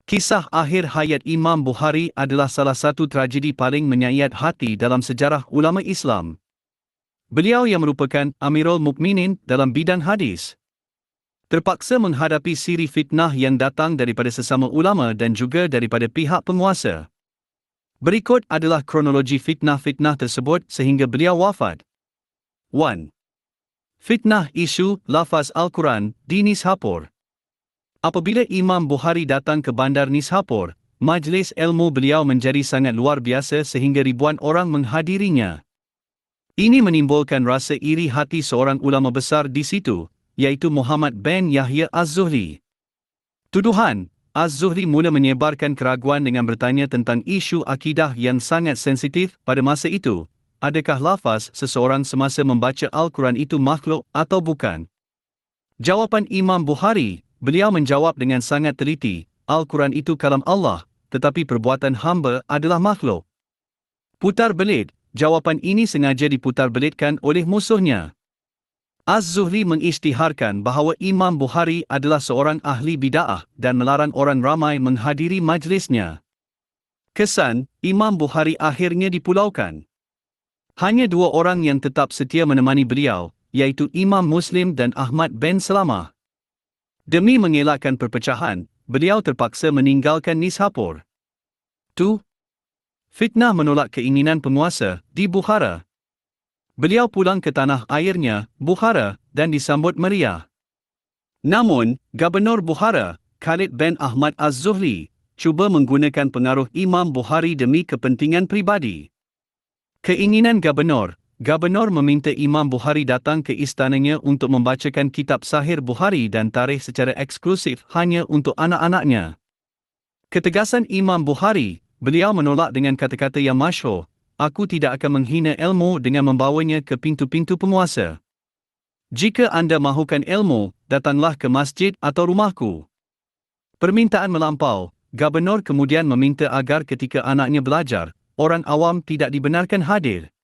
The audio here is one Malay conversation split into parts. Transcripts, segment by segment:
Kisah akhir hayat Imam Bukhari adalah salah satu tragedi paling menyayat hati dalam sejarah ulama Islam. Beliau yang merupakan Amirul Mukminin dalam bidang hadis, terpaksa menghadapi siri fitnah yang datang daripada sesama ulama dan juga daripada pihak penguasa. Berikut adalah kronologi fitnah-fitnah tersebut sehingga beliau wafat. 1. Fitnah isu lafaz Al-Quran di Nishapur. Apabila Imam Bukhari datang ke bandar Nishapur, majlis ilmu beliau menjadi sangat luar biasa sehingga ribuan orang menghadirinya. Ini menimbulkan rasa iri hati seorang ulama besar di situ, iaitu Muhammad bin Yahya Az-Zuhli. Tuduhan, Az-Zuhli mula menyebarkan keraguan dengan bertanya tentang isu akidah yang sangat sensitif pada masa itu. Adakah lafaz seseorang semasa membaca Al-Quran itu makhluk atau bukan? Jawapan Imam Bukhari, beliau menjawab dengan sangat teliti, Al-Quran itu kalam Allah, tetapi perbuatan hamba adalah makhluk. Putar belit, jawapan ini sengaja diputar belitkan oleh musuhnya. Az-Zuhli mengisytiharkan bahawa Imam Bukhari adalah seorang ahli bid'ah dan melarang orang ramai menghadiri majlisnya. Kesan, Imam Bukhari akhirnya dipulaukan. Hanya dua orang yang tetap setia menemani beliau, iaitu Imam Muslim dan Ahmad bin Salamah. Demi mengelakkan perpecahan, beliau terpaksa meninggalkan Nishapur. 2. Fitnah menolak keinginan penguasa di Bukhara. Beliau pulang ke tanah airnya, Bukhara, dan disambut meriah. Namun, Gubernur Bukhara, Khalid bin Ahmad Az-Zuhli, cuba menggunakan pengaruh Imam Bukhari demi kepentingan pribadi. Keinginan Gubernur meminta Imam Bukhari datang ke istananya untuk membacakan kitab Sahih Bukhari dan tarikh secara eksklusif hanya untuk anak-anaknya. Ketegasan Imam Bukhari, beliau menolak dengan kata-kata yang masyhur, "Aku tidak akan menghina ilmu dengan membawanya ke pintu-pintu penguasa. Jika anda mahukan ilmu, datanglah ke masjid atau rumahku." Permintaan melampau, Gubernur kemudian meminta agar ketika anaknya belajar, orang awam tidak dibenarkan hadir.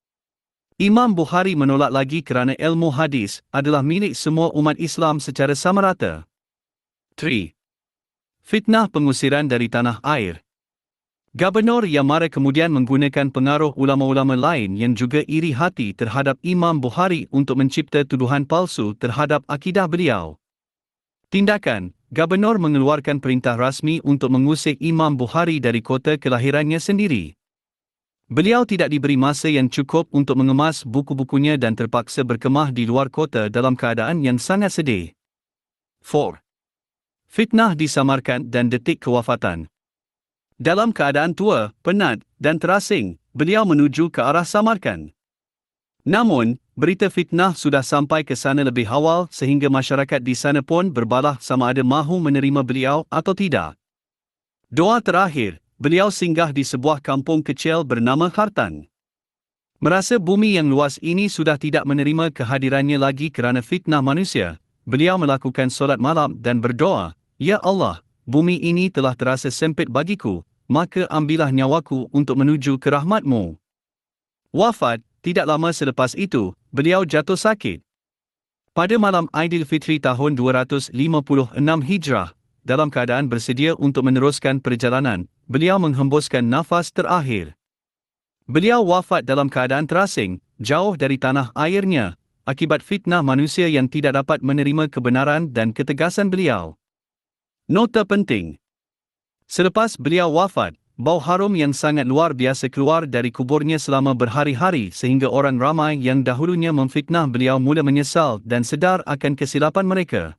Imam Bukhari menolak lagi kerana ilmu hadis adalah milik semua umat Islam secara sama rata. 3. Fitnah pengusiran dari tanah air. Gubernur yang marah kemudian menggunakan pengaruh ulama-ulama lain yang juga iri hati terhadap Imam Bukhari untuk mencipta tuduhan palsu terhadap akidah beliau. Tindakan, Gubernur mengeluarkan perintah rasmi untuk mengusir Imam Bukhari dari kota kelahirannya sendiri. Beliau tidak diberi masa yang cukup untuk mengemas buku-bukunya dan terpaksa berkemah di luar kota dalam keadaan yang sangat sedih. 4. Fitnah di Samarkand dan detik kewafatan. Dalam keadaan tua, penat, dan terasing, beliau menuju ke arah Samarkand. Namun, berita fitnah sudah sampai ke sana lebih awal sehingga masyarakat di sana pun berbalah sama ada mahu menerima beliau atau tidak. Doa terakhir, beliau singgah di sebuah kampung kecil bernama Khartan. Merasa bumi yang luas ini sudah tidak menerima kehadirannya lagi kerana fitnah manusia, beliau melakukan solat malam dan berdoa, "Ya Allah, bumi ini telah terasa sempit bagiku, maka ambillah nyawaku untuk menuju ke rahmat-Mu." Wafat, tidak lama selepas itu, beliau jatuh sakit. Pada malam Aidilfitri tahun 256 Hijrah, dalam keadaan bersedia untuk meneruskan perjalanan, beliau menghembuskan nafas terakhir. Beliau wafat dalam keadaan terasing, jauh dari tanah airnya, akibat fitnah manusia yang tidak dapat menerima kebenaran dan ketegasan beliau. Nota penting. Selepas beliau wafat, bau harum yang sangat luar biasa keluar dari kuburnya selama berhari-hari sehingga orang ramai yang dahulunya memfitnah beliau mula menyesal dan sedar akan kesilapan mereka.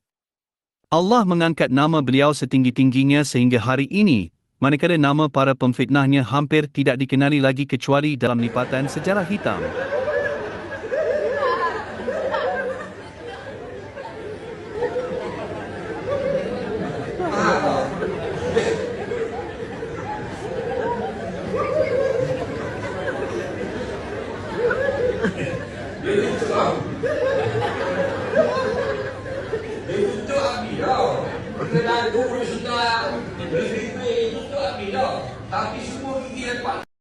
Allah mengangkat nama beliau setinggi-tingginya sehingga hari ini, manakala nama para pemfitnahnya hampir tidak dikenali lagi kecuali dalam lipatan sejarah hitam. Tapi semua gigi lepas